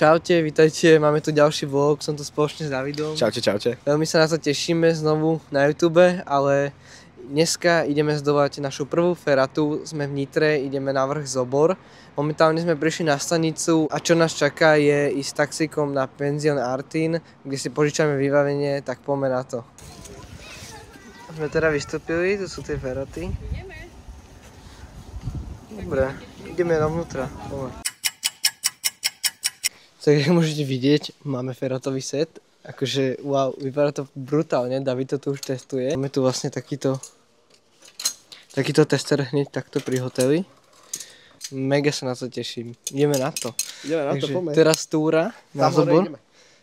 Čaute, vítajte, máme tu ďalší vlog, som tu spoločne s Davidom. Čaute, čaute. Veľmi sa na to tešíme znovu na YouTube, ale dneska ideme zdolať našu prvú feratu, sme v Nitre, ideme na vrch Zobor. Momentálne sme prišli na stanicu a čo nás čaká je ísť taxíkom na penzión Artin, kde si požičame vybavenie, tak poďme na to. Sme teda vystúpili, tu sú tie feraty. Dobre, ideme dovnútra, poďme. Tak jak môžete vidieť, máme feratový set. Akože wow, vypadá to brutálne, David to tu už testuje. Máme tu vlastne takýto tester hneď takto pri hoteli. Mega sa na to teším. Ideme na to. Ideme na to, poďme. Teraz túra na Zobor.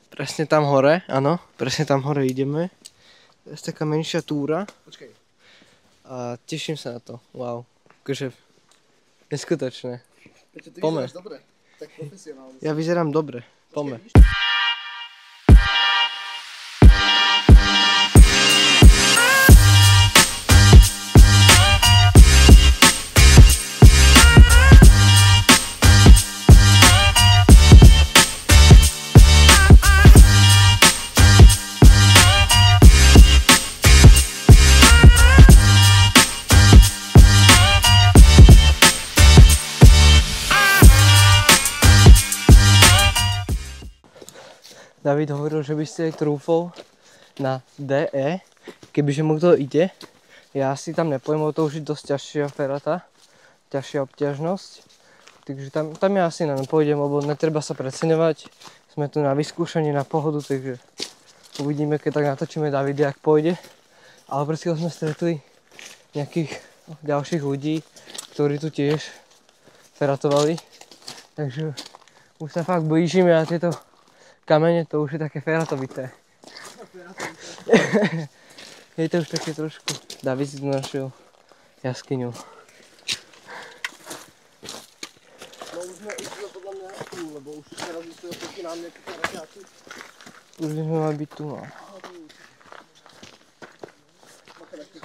Presne tam hore, áno. Presne tam hore ideme. Teraz taká menšia túra. Počkej. A teším sa na to. Wow. Akože neskutočné. Peťo, ty Poďme. vyzeráš dobre. Tak profesionálne. Ja vyzerám dobre. Poďme. David hovoril, že by si aj trúfol na DE, kebyže mu kto ide. Ja si tam nepojím, to už je dosť ťažšia ferata, ťažšia obťažnosť. Takže tam ja asi nepôjdem, lebo netreba sa preceňovať. Sme tu na vyskúšanie, na pohodu, takže uvidíme, keď tak natočíme Davide, ak pôjde. Ale preto sme stretli nejakých ďalších ľudí, ktorí tu tiež feratovali. Takže už sa fakt blížime a tieto kamene to už je také feratovité. Je to už také trošku. David si tu našiel jaskyňu. No už sme podľa mňa tu, lebo už teraz vystojí proti nám nejaké feraťáky. Už by sme mali byť tu, no.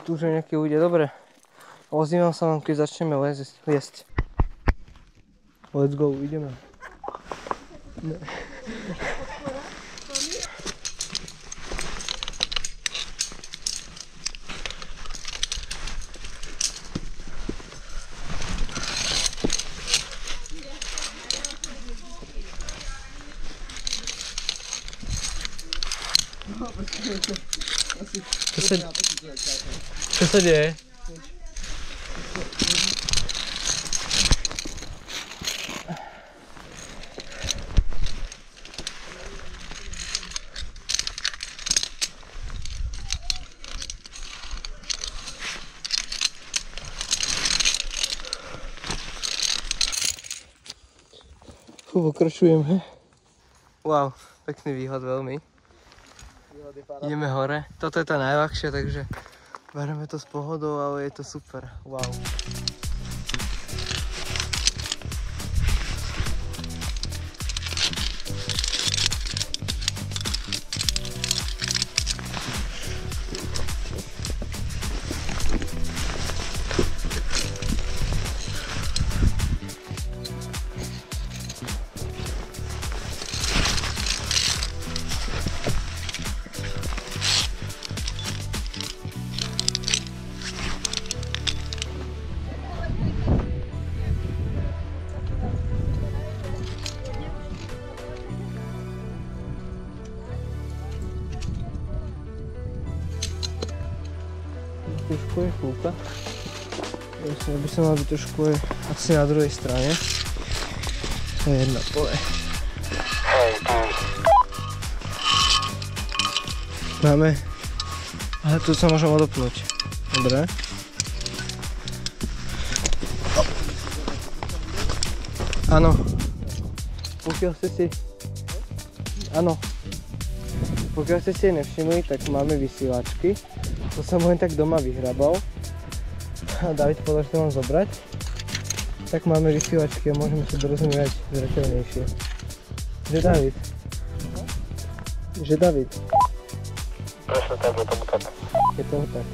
Tu už je nejakí ľudia, dobre. Ozývam sa vám, keď začneme jesť. Let's go, ideme. Ne. Čo sa deje? Pokračujeme. Wow, pekný výhľad veľmi. Ideme hore. Toto je tá najľahšia, takže bereme to s pohodou, ale je to super. Wow. Trošku je fúka. Ja by som mal byť trošku asi na druhej strane. To je jedna pole. Máme. Ale tu sa môžem odopnúť. Dobre. Áno. Pokiaľ ste si... Áno. Pokiaľ ste si nevšimli, tak máme vysielačky. To som len tak doma vyhrabal. A David povedal, že to mám zobrať. Tak máme vysielačky a môžeme sa dorozumievať zreteľnejšie. Že David? Že David? Presne tak, je tomu tak. Je tomu tak.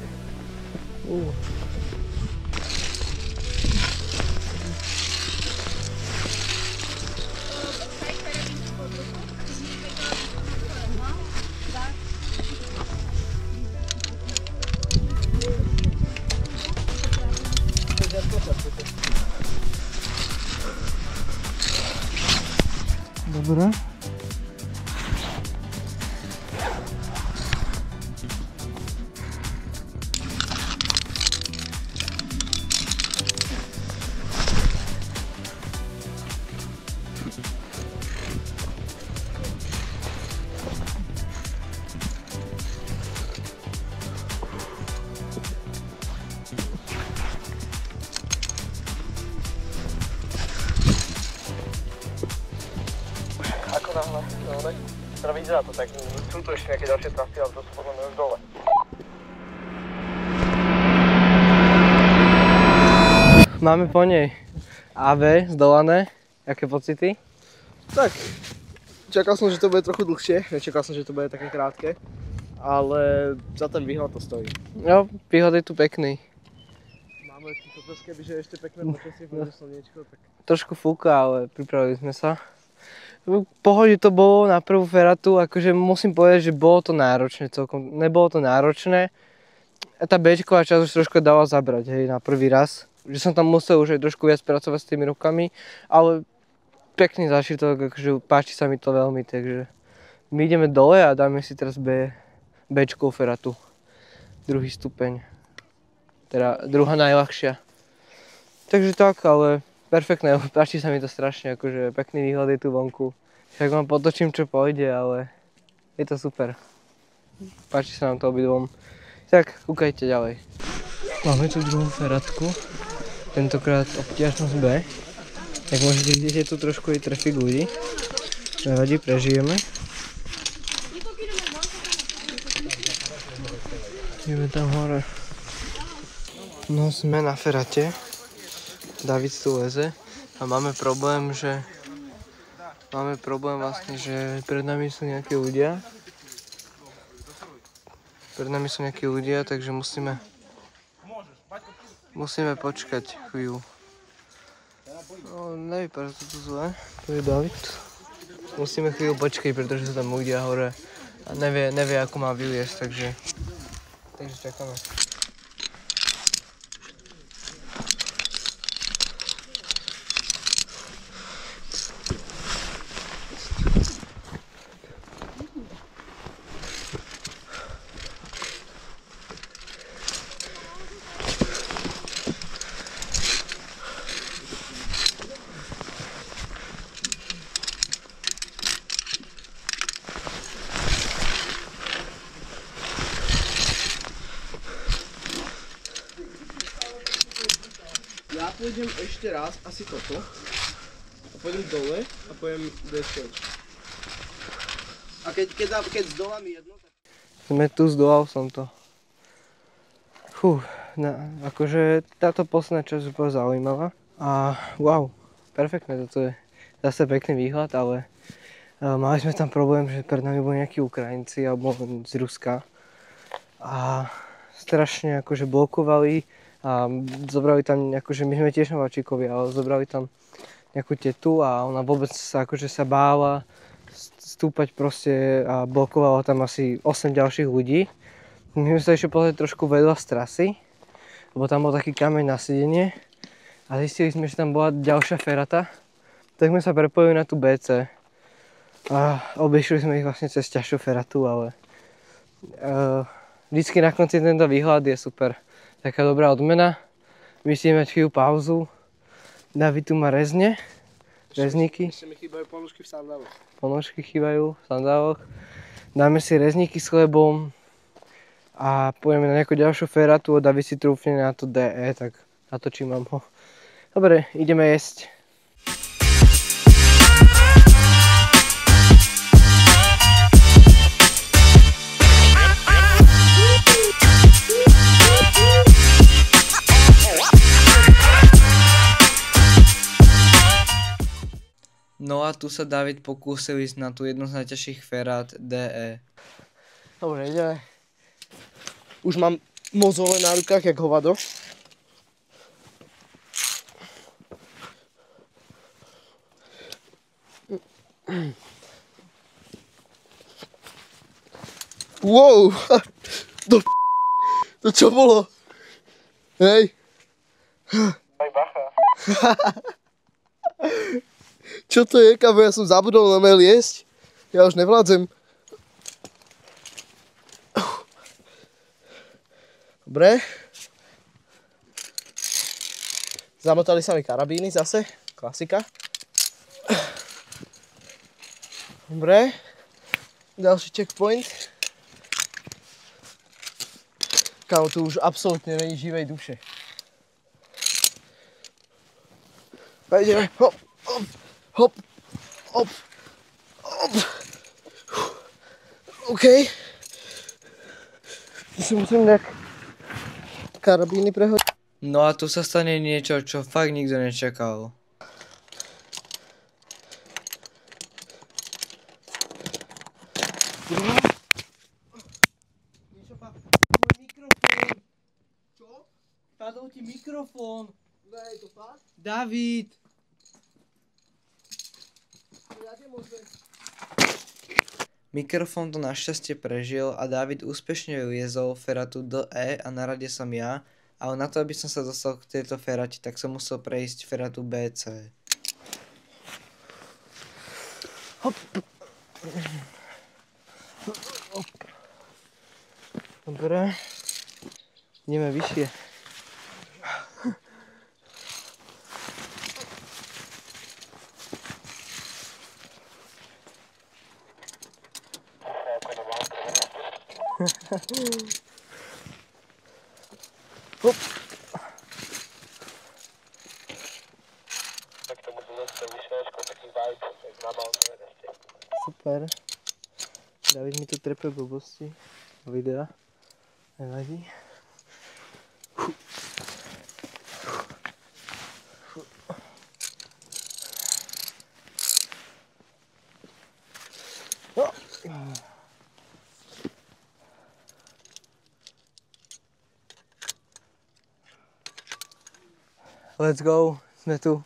Dobre. Ako náhle, no tak teda vyzerá to tak, sú tu ešte nejaké ďalšie trasy, ale to sú podľa mňa už dole. Máme po nej AV zdolané. Aké pocity? Tak, čakal som, že to bude trochu dlhšie, nečakal som, že to bude také krátke, ale za ten výhľad to stojí. No, výhľad je tu pekný. Máme tu kokos, kebyže ešte pekné počasie, bude slniečko, tak... Trošku fúka, ale pripravili sme sa. V pohode to bolo na prvú feratu, akože musím povedať, že bolo to náročné celkom. Nebolo to náročné. Tá Bčková časť už trošku dala zabrať, hej, na prvý raz. Že som tam musel už aj trošku viac pracovať s tými rukami, ale pekný zážitok, akože páči sa mi to veľmi, takže my ideme dole a dáme si teraz Bčkovú feratu. Druhý stupeň. Teda druhá najľahšia. Takže tak, ale perfektné, páči sa mi to strašne, akože pekný výhľad je tu vonku. Však vám potočím, čo pôjde, ale je to super. Páči sa nám to obidvom. Tak, kúkajte ďalej. Máme tu druhú feratku, tentokrát obťažnosť B. Jak môžete vidieť, je tu trošku aj trafik ľudí. Nevadí, prežijeme. Ideme tam hore. No, sme na ferate. David tu leze a máme problém vlastne, že pred nami sú nejakí ľudia. Takže musíme počkať chvíľu. No, nevypadá to tu zle. Tu je David. Musíme chvíľu počkať, pretože sú tam ľudia hore a nevie ako má vyliesť, takže čakáme. Ja pôjdem ešte raz, asi toto. A pôjdem dole a pôjdem deskou. A keď zdolám jedno, tak... Sme tu, zdolal som to. Akože táto posledná časť bola zaujímavá. A wow, perfektné, toto je zase pekný výhľad, ale mali sme tam problém, že pred nami boli nejakí Ukrajinci alebo z Ruska. A strašne akože blokovali a zobrali tam, akože my sme tiež nováčikovia, ale zobrali tam nejakú tetu a ona vôbec sa bála stúpať proste a blokovala tam asi 8 ďalších ľudí. My sme sa ešte pozrieť trošku vedľa z trasy, lebo tam bol taký kameň na sedenie a zistili sme, že tam bola ďalšia ferata. Tak sme sa prepojili na tú BC a obišli sme ich vlastne cez ťažšiu feratu, ale vždycky na konci tento výhľad je super. Taká dobrá odmena. My si mať chvíľu pauzu. David tu má rezníky. Ešte mi chýbajú ponožky v sandáloch. Ponožky chýbajú v sandáloch. Dáme si rezníky s chlebom a pôjdeme na nejakú ďalšiu feratu a David si trúfne na to DE, tak natočím vám ho. Dobre, ideme jesť. No a tu sa David pokúsil ísť na tú jednu z najťažších ferát DE. Dobre, ideme. Už mám mozole na rukách, jak hovado. Wow! To čo bolo? Hej! Aj bacha. Čo to je, kamo? Ja som zabudol na mail jesť. Ja už nevládzem. Dobre. Zamotali sa mi karabíny zase. Klasika. Dobre. Ďalší checkpoint. Kámo, tu už absolútne není živej duše. Pojdeme. Hop, hop, hop, hop, hop. OK. Tu si musím nejak karabíny prehodiť. No a tu sa stane niečo, čo fakt nikto nečakal. Môj mikrofón. Čo? Padol ti mikrofón. Ne, je to fakt? David. Ja nemôžem. Mikrofón to našťastie prežil a David úspešne vyliezol feratu DE a na rade som ja, ale na to, aby som sa dostal k tejto ferate, tak som musel prejsť feratu BC. Hop. Dobre. Ideme vyššie. Hop. Tak to budú zase vyšľačko, taký vibe, jak na Mount Evereste. Super. David mi tu trepe blbosti. Videa. Nevadí. Let's go, sme tu.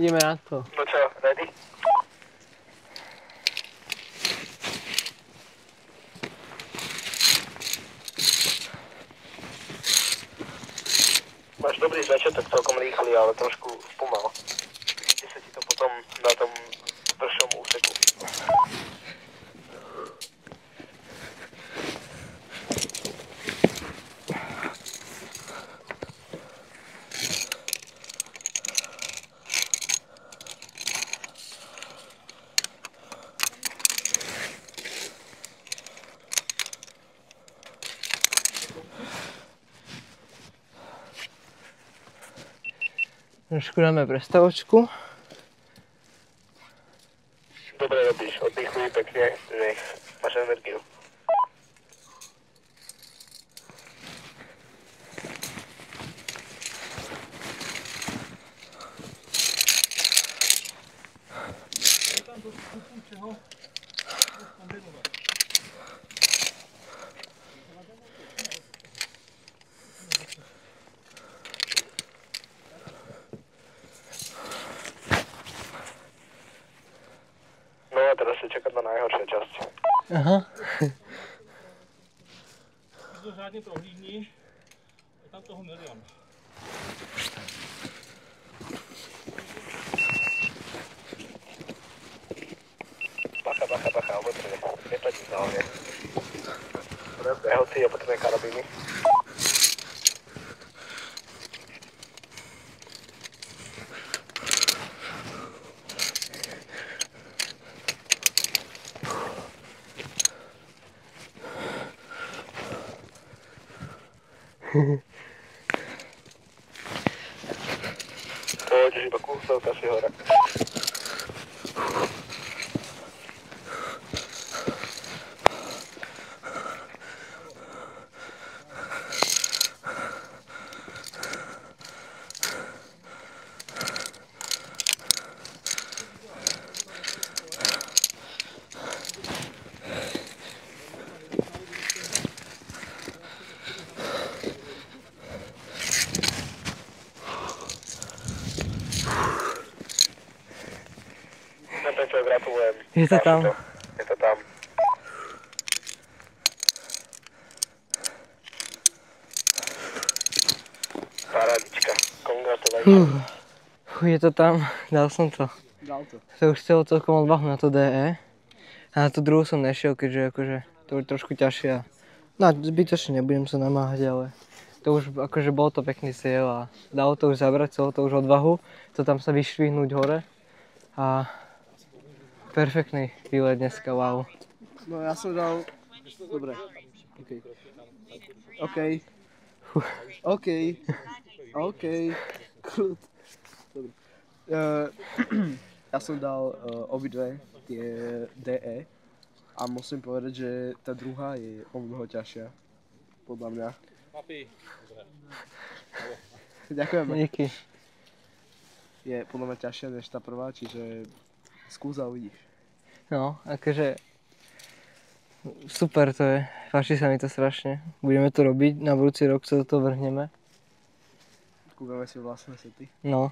Ideme na to. No čo, ready? Máš dobrý začiatok, celkom rýchly, ale trošku spomal. Kde sa ti to potom na tom pršom úseku? Trošku dáme prestavočku. Dobre robíš, oddychuj pekne, nech máš energiu. No a teraz sa čakať na najhoršia časť. Aha. To řádně prohlídni, je tam toho milion. Bacha, opatrne. Neplatí sa hlavne. Prehoci, opatrné karabíny. Pôjdeš iba kúsok asi hore. Peťo, gratulujem. Je to tam. Je to tam. Parádička. Congratulations. Je to tam, dal som to. Dal to. To už chcelo celkom odvahu na to DE. A na tú druhú som nešiel, keďže akože to je trošku ťažšie. No zbytočne nebudem sa namáhať, ale to už akože bol to pekný cieľ a dalo to už zabrať, celé to už odvahu. To tam sa vyšvihnúť hore. A perfektný výlet dneska, wow. No ja som dal... Dobre. OK. Kľud. Dobre. Ja som dal obidve tie DE a musím povedať, že tá druhá je o mnoho ťažšia. Podľa mňa. Ďakujeme. Díky. Je podľa mňa ťažšia než tá prvá, čiže skús a uvidíš. No, akože super to je, páči sa mi to strašne. Budeme to robiť, na budúci rok sa do toho vrhneme. Kúkame si vlastné sety. No,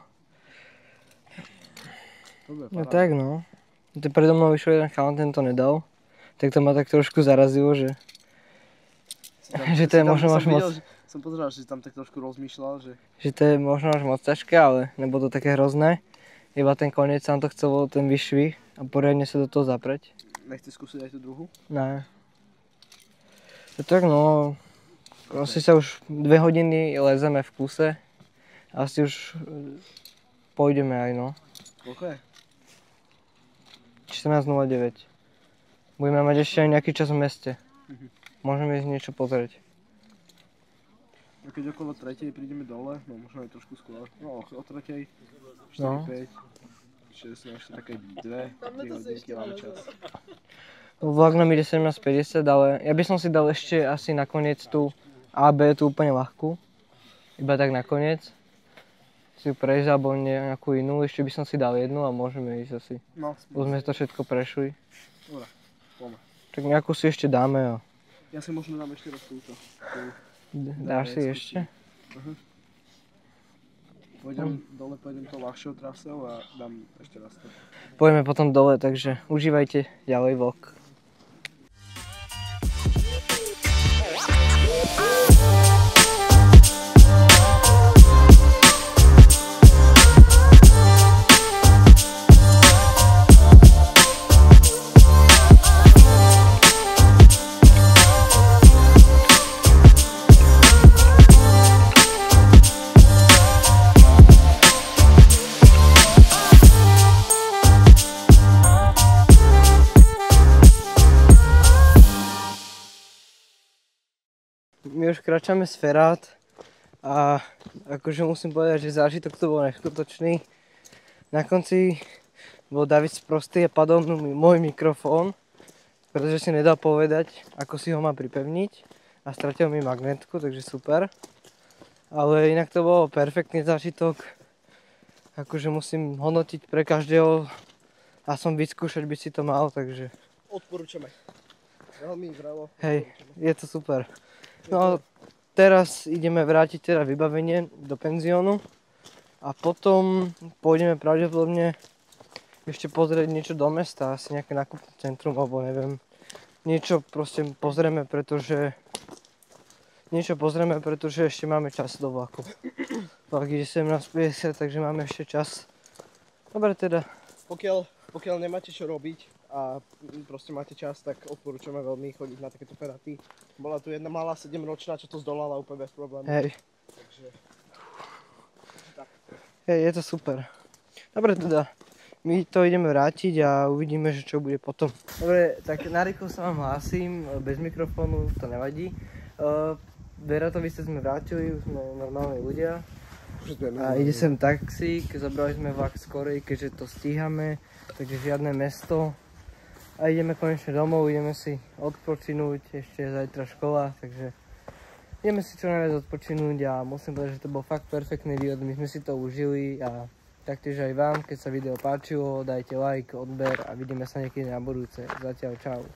Dobre, no paráda. tak no. To predo mnou vyšiel jeden chalan, ten to nedal. Tak to ma tak trošku zarazilo, že že to je možno až moc, Som pozeral, že si tam tak trošku rozmýšľal, že... že to je možno až moc ťažké, ale nebolo to také hrozné. Iba ten koniec sa to chcelo, ten vyšvih a poriadne sa do toho zapreť. Nechci skúsiť aj tú druhú? Ne. To tak no, asi sa už 2 hodiny lezeme v kuse. Asi už pôjdeme aj no. Koľko je? 14:09. Budeme mať ešte aj nejaký čas v meste. Môžeme ísť niečo pozrieť. A keď okolo 3:00 prídeme dole, no možno aj trošku skôr. No o 3:00, 4, No. 5, 6, ešte také 2-3 hodinky máme čas. Vlak nám ide 17:50, ale ja by som si dal ešte asi nakoniec tú AB, tú úplne ľahkú. Iba tak nakoniec. Si ju prejsť alebo nejakú inú, ešte by som si dal jednu a môžeme ísť asi. No, Už sme to všetko prešli. Dobre, poďme. Tak nejakú si ešte dáme a Ja si možno dám ešte raz túto. dáš si ešte? Pôjdem dole, pôjdem to ľahšou trasou a dám ešte raz to. Poďme potom dole, takže užívajte ďalej vlog. My už kráčame z Ferát a akože musím povedať, že zážitok to bol neskutočný. Na konci bol David sprostý a padol môj mikrofón, pretože si nedal povedať, ako si ho má pripevniť a stratil mi magnetku, takže super. Ale inak to bol perfektný zážitok, akože musím hodnotiť pre každého a som vyskúšať by si to mal, takže Odporúčame. Veľmi vrelo. hej, je to super. No teraz ideme vrátiť teda vybavenie do penziónu a potom pôjdeme pravdepodobne ešte pozrieť niečo do mesta, asi nejaké nákupné centrum alebo neviem. Niečo proste pozrieme, pretože ešte máme čas do vlaku. Vlak ide 17:50, takže máme ešte čas. Dobre teda. Pokiaľ nemáte čo robiť a proste máte čas, tak odporúčame veľmi chodiť na takéto feraty. Bola tu jedna malá 7-ročná, čo to zdolala úplne bez problémov. Hej. Takže... Hej, je to super. Dobre teda, my to ideme vrátiť a uvidíme, že čo bude potom. Dobre, tak narýchlo sa vám hlásim, bez mikrofónu, to nevadí. Veratovi sa sme vrátili, už sme normálni ľudia. A ide sem taxík, zobrali sme vlak skorej, keďže to stíhame, takže žiadne mesto. A ideme konečne domov, ideme si odpočinúť, ešte je zajtra škola, takže ideme si čo najviac odpočinúť a musím povedať, že to bol fakt perfektný výlet, my sme si to užili a taktiež aj vám, keď sa video páčilo, dajte like, odber a vidíme sa niekedy na budúce. Zatiaľ čau.